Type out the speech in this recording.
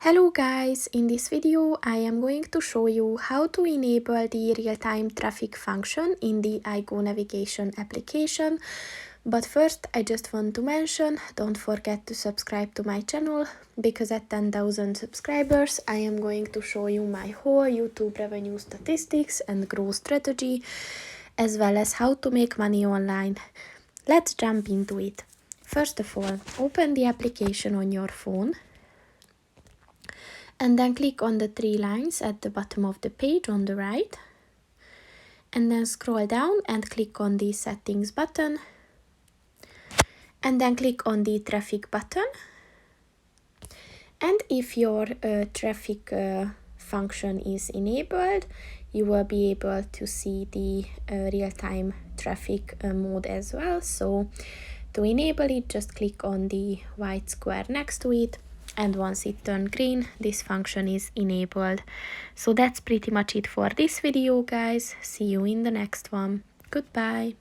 Hello guys, in this video I am going to show you how to enable the real-time traffic function in the IGO Navigation application. But first I just want to mention, don't forget to subscribe to my channel, because at 10,000 subscribers I am going to show you my whole YouTube revenue statistics and growth strategy, as well as how to make money online. Let's jump into it. First of all, open the application on your phone. And then click on the three lines at the bottom of the page on the right. And then scroll down and click on the settings button. And then click on the traffic button. And if your traffic function is enabled, you will be able to see the real-time traffic mode as well. So to enable it, just click on the white square next to it. And once it turned green, this function is enabled. So that's pretty much it for this video, guys. See you in the next one. Goodbye.